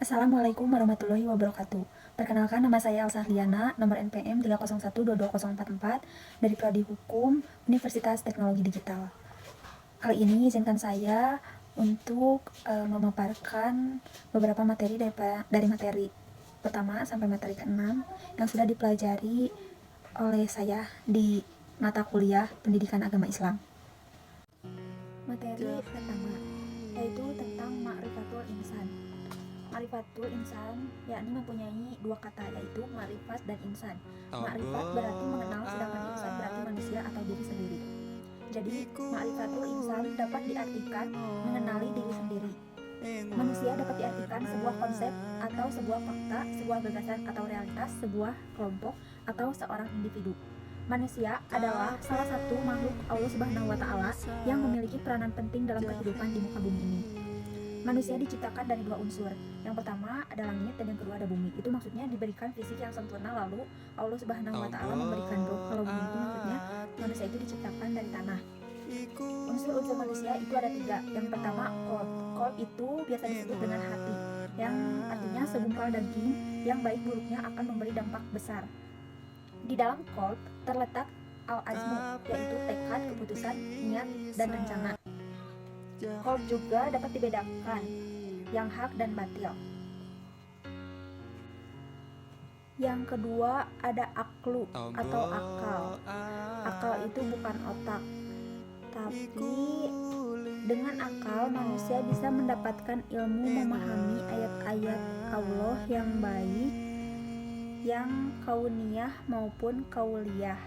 Assalamualaikum warahmatullahi wabarakatuh. Perkenalkan, nama saya Elsa Liana, nomor NPM 301220044 dari Prodi Hukum Universitas Teknologi Digital. Kali ini izinkan saya untuk memaparkan beberapa materi dari materi pertama sampai materi ke-6 yang sudah dipelajari oleh saya di mata kuliah Pendidikan Agama Islam. Materi pertama yaitu tentang Ma'rifatul Insan. Ma'rifatul insan yakni mempunyai dua kata, yaitu ma'rifat dan insan. Ma'rifat berarti mengenal, sedangkan insan berarti manusia atau diri sendiri. Jadi ma'rifatul insan dapat diartikan mengenali diri sendiri. Manusia dapat diartikan sebuah konsep atau sebuah fakta, sebuah gagasan atau realitas, sebuah kelompok atau seorang individu. Manusia adalah salah satu makhluk Allah Subhanahu wa Ta'ala yang memiliki peranan penting dalam kehidupan di muka bumi ini. Manusia diciptakan dari dua unsur. Yang pertama ada langit dan yang kedua ada bumi. Itu maksudnya diberikan fisik yang sempurna, lalu Allah Subhanahu wa Ta'ala memberikan ruh. Kalau bumi itu maksudnya manusia itu diciptakan dari tanah. Unsur-unsur manusia itu ada tiga. Yang pertama qalb. Qalb itu biasa disebut dengan hati, yang artinya segumpal daging yang baik buruknya akan memberi dampak besar. Di dalam qalb terletak al-azmu, yaitu tekad, keputusan, niat, dan rencana. Qalb juga dapat dibedakan yang hak dan batil. Yang kedua ada aklu atau akal. Akal itu bukan otak, tapi dengan akal manusia bisa mendapatkan ilmu memahami ayat-ayat Allah yang baik, yang kauniyah maupun kauliyah.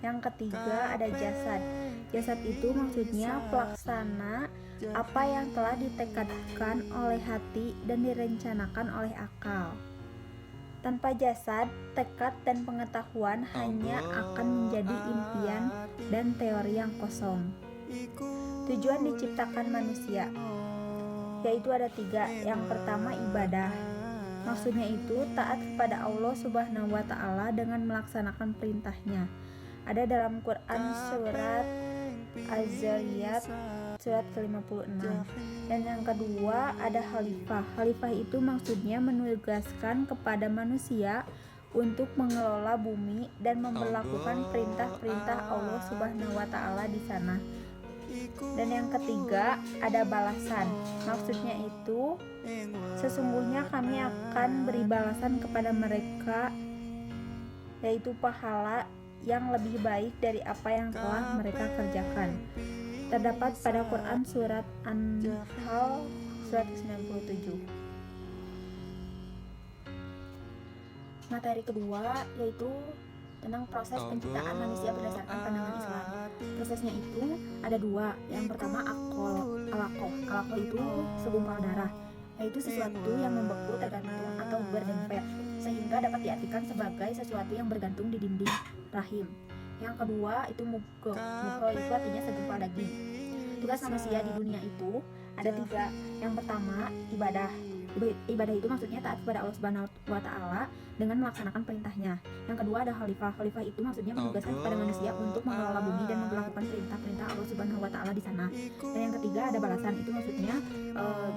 Yang ketiga ada jasad. Jasad itu maksudnya pelaksana apa yang telah ditekadkan oleh hati dan direncanakan oleh akal. Tanpa jasad, tekad dan pengetahuan hanya akan menjadi impian dan teori yang kosong. Tujuan diciptakan manusia yaitu ada tiga. Yang pertama ibadah. Maksudnya itu taat kepada Allah Subhanahu wa Ta'ala dengan melaksanakan perintahnya. Ada dalam Quran surat Az-Zariyat surat ke-56. Dan yang kedua ada khalifah. Khalifah itu maksudnya menugaskan kepada manusia untuk mengelola bumi dan memperlakukan perintah-perintah Allah Subhanahu wa Ta'ala di sana. Dan yang ketiga ada balasan. Maksudnya itu sesungguhnya kami akan beri balasan kepada mereka, yaitu pahala yang lebih baik dari apa yang telah mereka kerjakan. Terdapat pada Quran surat An-Nahl surat 97. Materi kedua yaitu tentang proses penciptaan manusia berdasarkan pandangan Islam. Prosesnya itu ada dua. Yang pertama alaqoh. Alaqoh itu segumpal darah, yaitu sesuatu yang membeku, tergantung atau berdempet, sehingga dapat diartikan sebagai sesuatu yang bergantung di dinding rahim. Yang kedua itu mukho. Mukho itu artinya segumpal daging. Tugas manusia di dunia itu ada tiga. Yang pertama ibadah. Ibadah itu maksudnya taat kepada Allah Subhanahu wa Ta'ala dengan melaksanakan perintahnya. Yang kedua ada khalifah. Khalifah itu maksudnya menugaskan kepada manusia untuk mengelola bumi dan memperlakukan perintah-perintah Allah Subhanahu wa Ta'ala di sana. Dan yang ketiga ada balasan. Itu maksudnya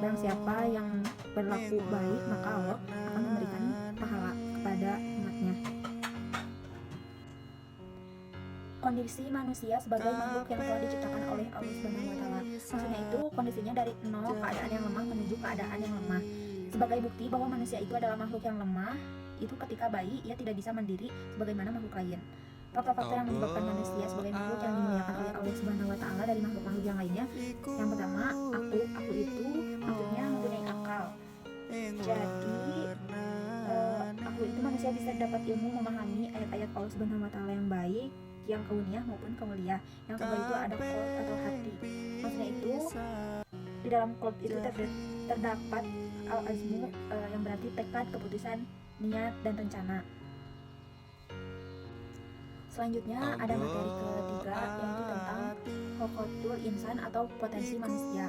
barang siapa yang berlaku baik maka Allah akan memberikan pahala kepada umatnya. Kondisi manusia sebagai makhluk yang telah diciptakan oleh Allah Subhanahu wa Ta'ala. Maksudnya itu kondisinya dari nol, keadaan yang lemah menuju keadaan yang lemah. Sebagai bukti bahwa manusia itu adalah makhluk yang lemah, itu ketika bayi ia tidak bisa mandiri sebagaimana makhluk lain. Faktor-faktor yang menyebabkan manusia sebagai makhluk yang dimuliakan oleh Allah Subhanahu wa Ta'ala dari makhluk-makhluk yang lainnya. Yang pertama, aklu itu maksudnya mempunyai akal. Jadi aklu itu manusia bisa dapat ilmu memahami ayat-ayat Allah Subhanahu wa Ta'ala yang baik, yang kauniyah maupun kauliyah. Yang kedua itu ada qalb atau hati. Maksudnya itu di dalam qalb itu terdapat al-azmu yang berarti tekad, keputusan, niat, dan rencana. Selanjutnya ada materi ketiga yaitu tentang khokotul insan atau potensi manusia.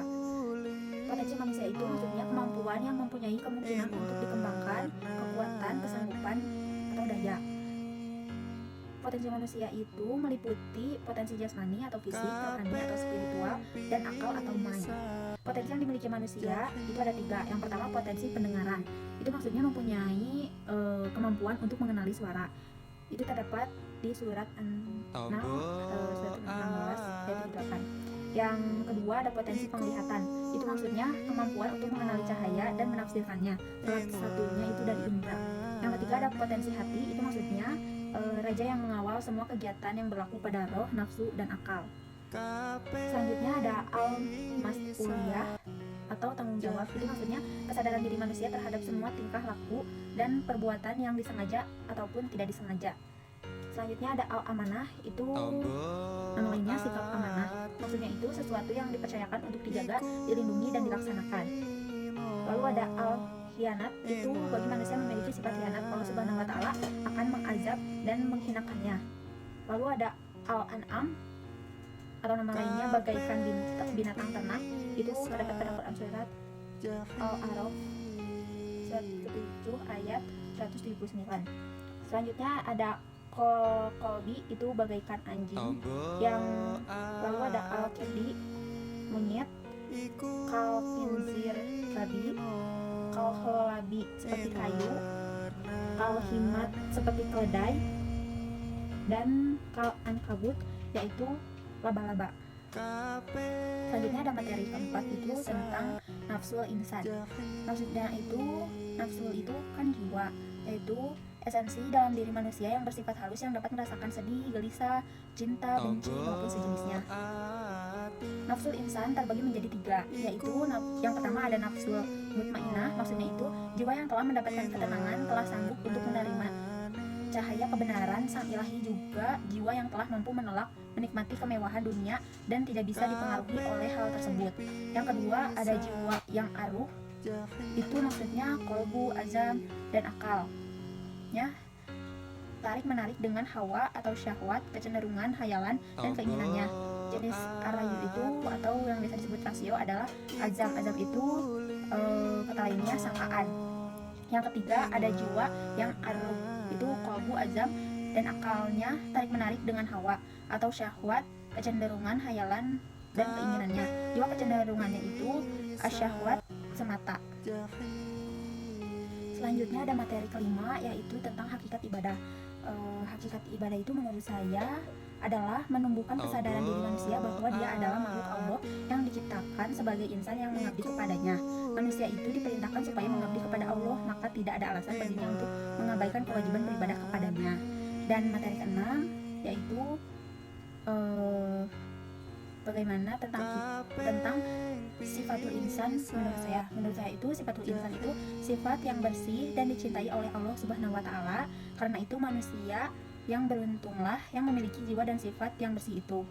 Potensi manusia itu maksudnya kemampuan yang mempunyai kemungkinan untuk dikembangkan, kekuatan, kesanggupan, atau daya. Potensi manusia itu meliputi potensi jasmani atau fisik, rohani atau spiritual, dan akal atau mind. Potensi yang dimiliki manusia itu ada 3. Yang pertama potensi pendengaran. Itu maksudnya mempunyai kemampuan untuk mengenali suara. Itu terdapat di surat An-Nahl surat 16 ayat 8. Yang kedua ada potensi penglihatan. Itu maksudnya kemampuan untuk mengenali cahaya dan menafsirkannya. Salah satunya itu dari indra. Yang ketiga ada potensi hati. Itu maksudnya raja yang mengawal semua kegiatan yang berlaku pada roh, nafsu, dan akal. Selanjutnya ada al-mas'uliyah atau tanggung jawab. Itu maksudnya kesadaran diri manusia terhadap semua tingkah laku dan perbuatan yang disengaja ataupun tidak disengaja. Selanjutnya ada al-amanah. Itu nama lainnya sikap amanah. Maksudnya itu sesuatu yang dipercayakan untuk dijaga, dilindungi, dan dilaksanakan. Lalu ada al-khianat. Itu bagi manusia memiliki sifat khianat, Allah Subhanahu wa Ta'ala akan mengazab dan menghinakannya. Lalu ada al-an'am atau nama lainnya bagaikan binatang ternak. Itu terdapat pada Quran surat Al-A'raf surat ke-7 ayat 179. Selanjutnya ada kolbi. Itu bagaikan anjing. Yang lalu ada al-kirdi monyet, kal-khinzir babi, kal-kholabi seperti kayu, kal-himat seperti keledai, dan kal-ankabut yaitu laba-laba. Selanjutnya ada materi keempat itu tentang nafsul insan. Maksudnya itu nafsul itu kan jiwa, yaitu esensi dalam diri manusia yang bersifat halus yang dapat merasakan sedih, gelisah, cinta, benci, maupun sejenisnya. Nafsul insan terbagi menjadi 3, yaitu yang pertama ada nafsul mutmainah. Maksudnya itu jiwa yang telah mendapatkan ketenangan, telah sanggup untuk menerima cahaya kebenaran sang ilahi, juga jiwa yang telah mampu menolak menikmati kemewahan dunia dan tidak bisa dipengaruhi oleh hal tersebut. Yang kedua ada jiwa yang aruh. Itu maksudnya kolbu, azam, dan akal. Tarik menarik dengan hawa atau syahwat, kecenderungan, hayalan, dan keinginannya. Jenis arayu itu atau yang biasa disebut rasio adalah azam. Azam itu kata lainnya sangkaan. Yang ketiga ada jiwa yang aruh. Itu kolbu, azam, dan akalnya tarik menarik dengan hawa atau syahwat, kecenderungan, hayalan, dan keinginannya. Jiwa kecenderungannya itu asyahwat semata. Selanjutnya ada materi kelima, yaitu tentang hakikat ibadah. Hakikat ibadah itu menurut saya adalah menumbuhkan kesadaran diri manusia bahwa dia adalah makhluk Allah yang diciptakan sebagai insan yang mengabdi kepadanya. Manusia itu diperintahkan supaya mengabdi kepada Allah, maka tidak ada alasan baginya untuk mengabaikan kewajiban beribadah kepadanya. Dan materi keenam yaitu bagaimana tentang sifatul insan. Menurut saya itu sifatul insan itu sifat yang bersih dan dicintai oleh Allah Subhanahu wa Ta'ala. Karena itu manusia yang beruntunglah yang memiliki jiwa dan sifat yang bersih itu.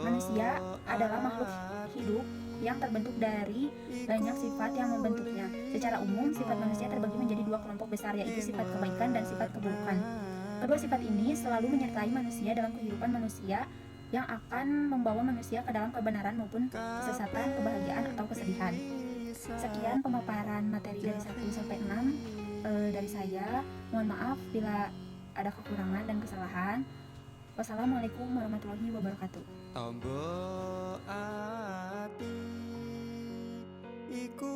Manusia adalah makhluk hidup yang terbentuk dari banyak sifat yang membentuknya. Secara umum, sifat manusia terbagi menjadi 2 kelompok besar, yaitu sifat kebaikan dan sifat keburukan. Kedua sifat ini selalu menyertai manusia dalam kehidupan manusia yang akan membawa manusia ke dalam kebenaran maupun kesesatan, kebahagiaan, atau kesedihan. Sekian pemaparan materi dari 1 sampai 6 dari saya. Mohon maaf bila ada kekurangan dan kesalahan. Wassalamualaikum warahmatullahi wabarakatuh. Ambo ati iku